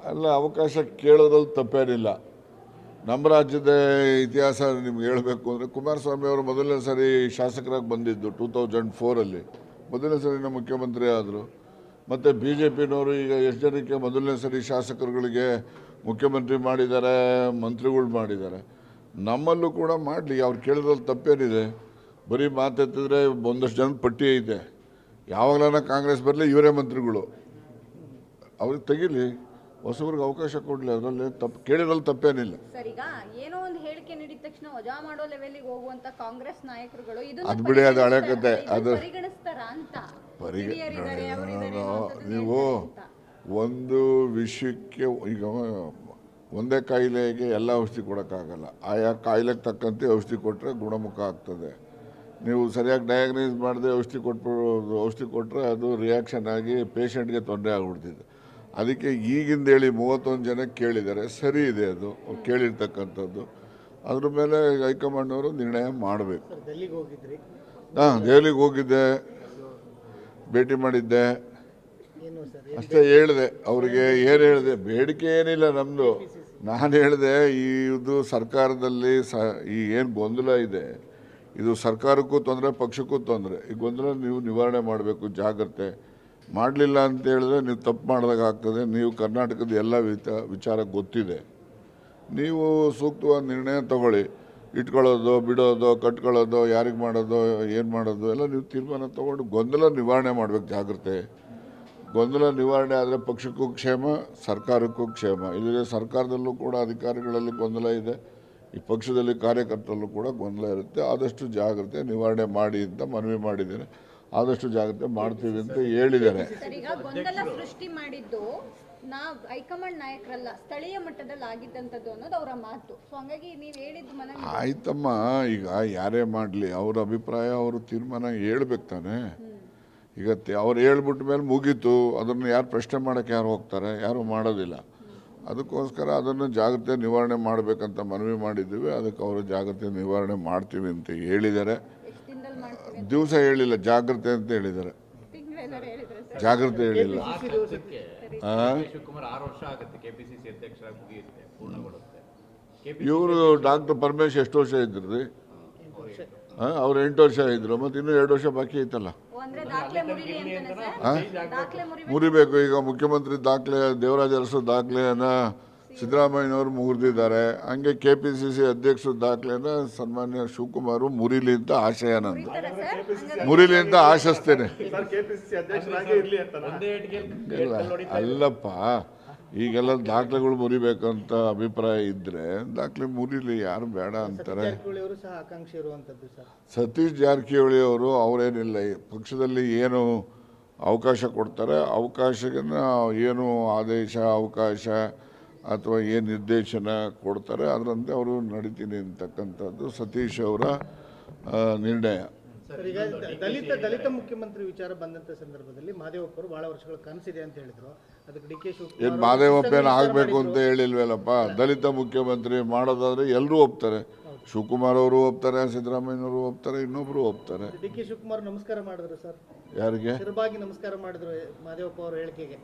ಅಲ್ಲ, ಅವಕಾಶ ಕೇಳೋದ್ರಲ್ಲಿ ತಪ್ಪೇನಿಲ್ಲ. ನಮ್ಮ ರಾಜ್ಯದ ಇತಿಹಾಸ ನಿಮ್ಗೆ ಹೇಳಬೇಕು ಅಂದರೆ, ಕುಮಾರಸ್ವಾಮಿ ಅವರು ಮೊದಲನೇ ಸರಿ ಶಾಸಕರಾಗಿ ಬಂದಿದ್ದು 2004 ಮೊದಲನೇ ಸರಿನ ಮುಖ್ಯಮಂತ್ರಿ ಆದರು. ಮತ್ತು ಬಿ ಜೆ ಪಿನವರು ಈಗ ಎಷ್ಟು ಜನಕ್ಕೆ ಮೊದಲನೇ ಸರಿ ಶಾಸಕರುಗಳಿಗೆ ಮುಖ್ಯಮಂತ್ರಿ ಮಾಡಿದ್ದಾರೆ, ಮಂತ್ರಿಗಳು ಮಾಡಿದ್ದಾರೆ. ನಮ್ಮಲ್ಲೂ ಕೂಡ ಮಾಡಲಿ, ಅವ್ರು ಕೇಳಿದ್ರಲ್ಲಿ ತಪ್ಪೇನಿದೆ. ಬರೀ ಮಾತೆತ್ತಿದ್ರೆ ಒಂದಷ್ಟು ಜನದ ಪಟ್ಟಿ ಐತೆ. ಯಾವಾಗಲೂ ಕಾಂಗ್ರೆಸ್ ಬರಲಿ ಇವರೇ ಮಂತ್ರಿಗಳು, ಅವ್ರಿಗೆ ತೆಗೀಲಿ, ಹೊಸಬ್ರಿಗೆ ಅವಕಾಶ ಕೊಡಲಿ. ಅದರಲ್ಲಿ ತಪ್ಪು ಕೇಳಿದ್ರಲ್ಲಿ ತಪ್ಪೇನಿಲ್ಲ. ಸರ್, ಈಗ ಏನೋ ಒಂದು ಹೇಳಿಕೆ ನೀಡಿದ ತಕ್ಷಣ ವಜಾ ಮಾಡೋ ಲೆವೆಲ್ಗೆ ಹೋಗುವಂತ ಕಾಂಗ್ರೆಸ್ ನಾಯಕರುಗಳು ಅದು ಬಿಡಿ, ಅದು ಹಳೆ ಕತೆ. ಅದು ಪರಿಗಣಿಸ್ತಾರಾ ಅಂತ ನೀವು ಒಂದು ವಿಷಯಕ್ಕೆ ಈಗ ಒಂದೇ ಕಾಯಿಲೆಗೆ ಎಲ್ಲ ಔಷಧಿ ಕೊಡೋಕ್ಕಾಗಲ್ಲ. ಆಯಾ ಕಾಯಿಲೆಗೆ ತಕ್ಕಂತೆ ಔಷಧಿ ಕೊಟ್ಟರೆ ಗುಣಮುಖ ಆಗ್ತದೆ. ನೀವು ಸರಿಯಾಗಿ ಡಯಾಗ್ನೈಸ್ ಮಾಡದೆ ಔಷಧಿ ಕೊಟ್ಟರೆ ಅದು ರಿಯಾಕ್ಷನ್ ಆಗಿ ಪೇಷಂಟ್ಗೆ ತೊಂದರೆ ಆಗ್ಬಿಡ್ತಿದೆ. ಅದಕ್ಕೆ ಈಗಿಂದ ಹೇಳಿ 31 ಜನ ಕೇಳಿದ್ದಾರೆ, ಸರಿ ಇದೆ ಅದು ಕೇಳಿರ್ತಕ್ಕಂಥದ್ದು. ಅದ್ರ ಮೇಲೆ ಹೈಕಮಾಂಡ್ನವರು ನಿರ್ಣಯ ಮಾಡಬೇಕು. ದೆಹಲಿಗೆ ಹೋಗಿದ್ದೆ, ಭೇಟಿ ಮಾಡಿದ್ದೆ, ಅಷ್ಟೇ ಹೇಳಿದೆ ಅವರಿಗೆ. ಏನು ಹೇಳಿದೆ, ಬೇಡಿಕೆ ಏನಿಲ್ಲ ನಮ್ಮದು. ನಾನು ಹೇಳಿದೆ, ಇದು ಸರ್ಕಾರದಲ್ಲಿ ಈ ಏನು ಗೊಂದಲ ಇದೆ, ಇದು ಸರ್ಕಾರಕ್ಕೂ ತೊಂದರೆ, ಪಕ್ಷಕ್ಕೂ ತೊಂದರೆ. ಈ ಗೊಂದಲ ನೀವು ನಿವಾರಣೆ ಮಾಡಬೇಕು, ಜಾಗ್ರತೆ ಮಾಡಲಿಲ್ಲ ಅಂತ ಹೇಳಿದ್ರೆ ನೀವು ತಪ್ಪು ಮಾಡಿದಾಗ ಆಗ್ತದೆ. ನೀವು ಕರ್ನಾಟಕದ ಎಲ್ಲ ವಿಚಾರ ಗೊತ್ತಿದೆ. ನೀವು ಸೂಕ್ತವಾದ ನಿರ್ಣಯ ತಗೊಳ್ಳಿ. ಇಟ್ಕೊಳ್ಳೋದು, ಬಿಡೋದು, ಕಟ್ಕೊಳ್ಳೋದು, ಯಾರಿಗೆ ಮಾಡೋದು, ಏನು ಮಾಡೋದು ಎಲ್ಲ ನೀವು ತೀರ್ಮಾನ ತೊಗೊಂಡು ಗೊಂದಲ ನಿವಾರಣೆ ಮಾಡಬೇಕು. ಜಾಗ್ರತೆ. ಗೊಂದಲ ನಿವಾರಣೆ ಆದರೆ ಪಕ್ಷಕ್ಕೂ ಕ್ಷೇಮ, ಸರ್ಕಾರಕ್ಕೂ ಕ್ಷೇಮ. ಇಲ್ಲದೆ ಸರ್ಕಾರದಲ್ಲೂ ಕೂಡ ಅಧಿಕಾರಿಗಳಲ್ಲಿ ಗೊಂದಲ ಇದೆ, ಈ ಪಕ್ಷದಲ್ಲಿ ಕಾರ್ಯಕರ್ತರಲ್ಲೂ ಕೂಡ ಗೊಂದಲ ಇರುತ್ತೆ. ಆದಷ್ಟು ಜಾಗ್ರತೆ ನಿವಾರಣೆ ಮಾಡಿ ಅಂತ ಮನವಿ ಮಾಡಿದ್ದೇನೆ. ಆದಷ್ಟು ಜಾಗ್ರತೆ ಮಾಡ್ತೀವಿ ಅಂತ ಹೇಳಿದ್ದಾರೆ. ಗೊಂದಲ ಸೃಷ್ಟಿ ಮಾಡಿದ್ದು ಹೈಕಮಾಂಡ್ ನಾಯಕರಲ್ಲ, ಸ್ಥಳೀಯ ಮಟ್ಟದಲ್ಲಿ ಆಗಿದ್ದಂಥದ್ದು ಅನ್ನೋದು ಅವರ ಮಾತು. ಸೊ ಹಾಗಾಗಿ ನೀವು ಹೇಳಿದ್ದು ಆಯ್ತಮ್ಮ, ಈಗ ಯಾರೇ ಮಾಡಲಿ ಅವ್ರ ಅಭಿಪ್ರಾಯ, ಅವರು ತೀರ್ಮಾನ ಹೇಳ್ಬೇಕು ತಾನೆ. ಈಗ ಅವ್ರು ಹೇಳ್ಬಿಟ್ಟ ಮೇಲೆ ಮುಗೀತು. ಅದನ್ನು ಯಾರು ಪ್ರಶ್ನೆ ಮಾಡೋಕ್ಕೆ ಯಾರು ಹೋಗ್ತಾರೆ? ಯಾರು ಮಾಡೋದಿಲ್ಲ. ಅದಕ್ಕೋಸ್ಕರ ಅದನ್ನು ಜಾಗ್ರತೆ ನಿವಾರಣೆ ಮಾಡಬೇಕಂತ ಮನವಿ ಮಾಡಿದ್ದೀವಿ. ಅದಕ್ಕೆ ಅವರು ಜಾಗ್ರತೆ ನಿವಾರಣೆ ಮಾಡ್ತೀವಿ ಅಂತ ಹೇಳಿದ್ದಾರೆ. ದಿವಸ ಹೇಳಿಲ್ಲ, ಜಾಗ್ರತೆ ಅಂತ ಹೇಳಿದ್ದಾರೆ. ಜಾಗ್ರತೆ ಹೇಳಿಲ್ಲ. ಇವರು ಡಾಕ್ಟರ್ ಪರಮೇಶ್ ಎಷ್ಟು ವರ್ಷ ಇದ್ರಿ? ಅವ್ರು 8 ವರ್ಷ ಇದ್ರು, ಮತ್ತು ಇನ್ನೂ 2 ವರ್ಷ ಬಾಕಿ ಐತಲ್ಲ. ಮುರಿಬೇಕು. ಈಗ ಮುಖ್ಯಮಂತ್ರಿ ದಾಖಲೆ, ದೇವರಾಜ ಅರಸು ದಾಖಲೆಯನ್ನು ಸಿದ್ದರಾಮಯ್ಯನವರು ಮುರಿದಿದ್ದಾರೆ. ಹಂಗೆ KPCC ಅಧ್ಯಕ್ಷರ ದಾಖಲೆಯನ್ನು ಸನ್ಮಾನ್ಯ ಶಿವಕುಮಾರ್ ಮುರಿಲಿ ಅಂತ ಆಶಯ ನಂದು. ಮುರಿಲಿ ಅಂತ ಆಶಿಸ್ತೇನೆ. ಅಲ್ಲಪ್ಪ, ಈಗೆಲ್ಲ ದಾಖಲೆಗಳು ಮುರಿಬೇಕಂತ ಅಭಿಪ್ರಾಯ ಇದ್ದರೆ ದಾಖಲೆ ಮುರಿಲಿ, ಯಾರು ಬೇಡ ಅಂತಾರೆ. ಸತೀಶ್ ಜಾರಕಿಹೊಳಿ ಅವರು ಅವರೇನಿಲ್ಲ, ಪಕ್ಷದಲ್ಲಿ ಏನು ಅವಕಾಶ ಕೊಡ್ತಾರೆ, ಅವಕಾಶನ ಏನು ಆದೇಶ, ಅವಕಾಶ ಅಥವಾ ಏನು ನಿರ್ದೇಶನ ಕೊಡ್ತಾರೆ ಅದರಂತೆ ಅವರು ನಡೀತೀನಿ ಅಂತಕ್ಕಂಥದ್ದು ಸತೀಶ್ ಅವರ ನಿರ್ಣಯ. ದಲಿತ ಮುಖ್ಯಮಂತ್ರಿ ವಿಚಾರ ಬಂದಂತ ಸಂದರ್ಭದಲ್ಲಿ ಮಹದೇವಪ್ಪ ಅವರು ಬಹಳ ವರ್ಷಗಳ ಕನಸಿದೆ ಅಂತ ಹೇಳಿದ್ರು. ಅದಕ್ಕೆ DK ಶಿವಕುಮಾರ್ ಏನು ಮಹದೇವಪ್ಪ ಏನು ಆಗಬೇಕು ಅಂತ ಹೇಳಿಲ್ವಲ್ಲಪ್ಪ. ದಲಿತ ಮುಖ್ಯಮಂತ್ರಿ ಮಾಡೋದಾದ್ರೆ ಎಲ್ಲರೂ ಒಪ್ತಾರೆ. ಶಿವಕುಮಾರ್ ಅವರು ಒಪ್ತಾರೆ, ಸಿದ್ದರಾಮಯ್ಯನವರು ಒಪ್ತಾರೆ, ಇನ್ನೊಬ್ರು ಒಪ್ತಾರೆ. DK ಶಿವಕುಮಾರ್ ನಮಸ್ಕಾರ ಮಾಡಿದ್ರು ಸರ್. ಯಾರಿಗೆ? ಸಿರಬಾಗಿ ನಮಸ್ಕಾರ ಮಾಡಿದ್ರು ಮಹದೇವಪ್ಪ ಅವರ ಹೇಳಿಕೆಗೆ.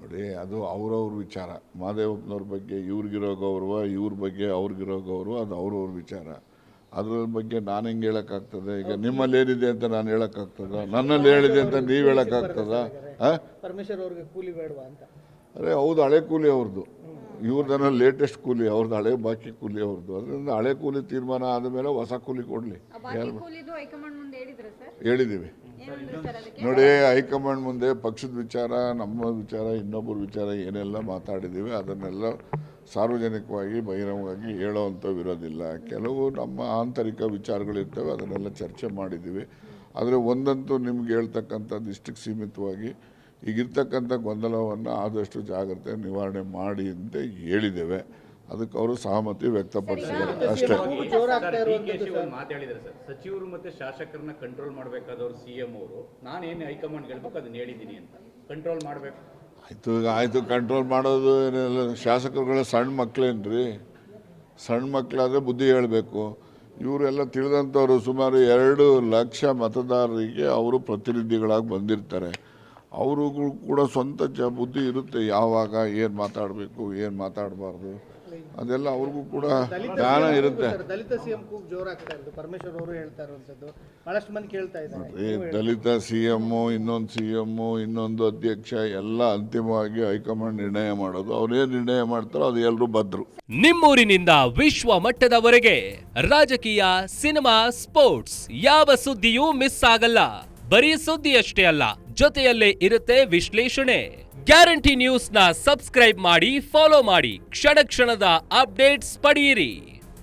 ನೋಡಿ, ಅದು ಅವ್ರವ್ರ ವಿಚಾರ. ಮಹದೇವಪ್ಪನವ್ರ ಬಗ್ಗೆ ಇವ್ರಿಗಿರೋ ಗೌರವ, ಇವ್ರ ಬಗ್ಗೆ ಅವ್ರಿಗಿರೋ ಗೌರವ, ಅದು ಅವ್ರವ್ರ ವಿಚಾರ. ಅದ್ರ ಬಗ್ಗೆ ನಾನು ಹೆಂಗೆ ಹೇಳೋಕ್ಕಾಗ್ತದೆ? ಈಗ ನಿಮ್ಮಲ್ಲಿ ಏನಿದೆ ಅಂತ ನಾನು ಹೇಳೋಕ್ಕಾಗ್ತದ? ನನ್ನಲ್ಲಿ ಹೇಳಿದೆ ಅಂತ ನೀವು ಹೇಳೋಕ್ಕಾಗ್ತದ? ಪರಮೇಶ್ವರ್ ಅವ್ರಿಗೆ ಕೂಲಿ ಬೇಡವಾ ಅಂತ? ಅರೆ ಹೌದು, ಹಳೆ ಕೂಲಿ ಅವ್ರದ್ದು. ಇವ್ರದನ್ನ ಲೇಟೆಸ್ಟ್ ಕೂಲಿ ಅವ್ರದ್ದು, ಹಳೆ ಬಾಕಿ ಕೂಲಿ ಅವ್ರದ್ದು. ಅದರಿಂದ ಹಳೆ ಕೂಲಿ ತೀರ್ಮಾನ ಆದಮೇಲೆ ಹೊಸ ಕೂಲಿ ಕೊಡಲಿ. ಹೇಳಿದ್ದೀವಿ. ನೋಡಿ, ಹೈಕಮಾಂಡ್ ಮುಂದೆ ಪಕ್ಷದ ವಿಚಾರ, ನಮ್ಮ ವಿಚಾರ, ಇನ್ನೊಬ್ಬರ ವಿಚಾರ ಏನೆಲ್ಲ ಮಾತಾಡಿದ್ದೀವಿ ಅದನ್ನೆಲ್ಲ ಸಾರ್ವಜನಿಕವಾಗಿ ಬಹಿರಂಗವಾಗಿ ಹೇಳೋವಂಥವಿರೋದಿಲ್ಲ. ಕೆಲವು ನಮ್ಮ ಆಂತರಿಕ ವಿಚಾರಗಳಿರ್ತವೆ, ಅದನ್ನೆಲ್ಲ ಚರ್ಚೆ ಮಾಡಿದ್ದೀವಿ. ಆದರೆ ಒಂದಂತೂ ನಿಮ್ಗೆ ಹೇಳ್ತಕ್ಕಂಥದ್ದು ಇಷ್ಟಕ್ಕೆ ಸೀಮಿತವಾಗಿ ಈಗಿರ್ತಕ್ಕಂಥ ಗೊಂದಲವನ್ನು ಆದಷ್ಟು ಜಾಗ್ರತೆ ನಿವಾರಣೆ ಮಾಡಿ ಅಂತ ಹೇಳಿದ್ದೇವೆ. ಅದಕ್ಕೆ ಅವರು ಸಹಮತಿ ವ್ಯಕ್ತಪಡಿಸಿದ್ದಾರೆ ಅಷ್ಟೇ. ಮಾತಾಡಿದ್ದಾರೆ ಸರ್, ಸಚಿವರು ಮತ್ತೆ ಶಾಸಕರನ್ನ ಕಂಟ್ರೋಲ್ ಮಾಡಬೇಕಾದವರು CM ಅವರು. ನಾನೇನು ಹೈಕಮಾಂಡ್ ಹೇಳ್ಬೇಕು ಅದನ್ನ ಹೇಳಿದ್ದೀನಿ ಅಂತ ಕಂಟ್ರೋಲ್ ಮಾಡಬೇಕು. ಆಯಿತು, ಕಂಟ್ರೋಲ್ ಮಾಡೋದು ಏನೆಲ್ಲ? ಶಾಸಕರುಗಳ ಸಣ್ಣ ಮಕ್ಕಳೇನ್ರಿ? ಸಣ್ಣ ಮಕ್ಕಳಾದರೆ ಬುದ್ಧಿ ಹೇಳಬೇಕು. ಇವರೆಲ್ಲ ತಿಳಿದಂಥವ್ರು. ಸುಮಾರು 2 ಲಕ್ಷ ಮತದಾರರಿಗೆ ಅವರು ಪ್ರತಿನಿಧಿಗಳಾಗಿ ಬಂದಿರ್ತಾರೆ. ಅವ್ರಿಗೂ ಕೂಡ ಸ್ವಂತ ಬುದ್ಧಿ ಇರುತ್ತೆ, ಯಾವಾಗ ಏನು ಮಾತಾಡಬೇಕು ಏನು ಮಾತಾಡಬಾರ್ದು ಅದೆಲ್ಲ ಅವ್ರಿಗೂ ಕೂಡ ಜ್ಞಾನ ಇರುತ್ತೆ. ದಲಿತ ಸಿಎಂ ಕೂಗ್ ಜೋರಾಗ್ತಾ ಇರೋದು ಪರಮೇಶ್ವರ್ ಅವರು ಹೇಳ್ತಾ ಇರುವಂತದ್ದು ಬಹಳಷ್ಟು ಮಂದಿ ಕೇಳ್ತಾ ಇದ್ದಾರೆ. ದಲಿತ CM, ಇನ್ನೊಂದು CM, ಇನ್ನೊಂದು ಅಧ್ಯಕ್ಷ ಎಲ್ಲ ಅಂತಿಮವಾಗಿ ಹೈಕಮಾಂಡ್ ನಿರ್ಣಯ ಮಾಡೋದು. ಅವ್ರೇನು ನಿರ್ಣಯ ಮಾಡ್ತಾರೋ ಅದು ಎಲ್ಲರೂ ಬದ್ರು. ನಿಮ್ಮೂರಿನಿಂದ ವಿಶ್ವ ಮಟ್ಟದವರೆಗೆ ರಾಜಕೀಯ, ಸಿನಿಮಾ, ಸ್ಪೋರ್ಟ್ಸ್ ಯಾವ ಸುದ್ದಿಯೂ ಮಿಸ್ ಆಗಲ್ಲ. ಬರೀ ಸುದ್ದಿಯಷ್ಟೇ ಅಲ್ಲ, ಜೊತೆಯಲ್ಲೇ ಇರುತ್ತೆ ವಿಶ್ಲೇಷಣೆ. ಗ್ಯಾರಂಟಿ ನ್ಯೂಸ್ ನ ಸಬ್ಸ್ಕ್ರೈಬ್ ಮಾಡಿ, ಫಾಲೋ ಮಾಡಿ, ಕ್ಷಣ ಕ್ಷಣದ ಅಪ್ಡೇಟ್ಸ್ ಪಡೆಯಿರಿ.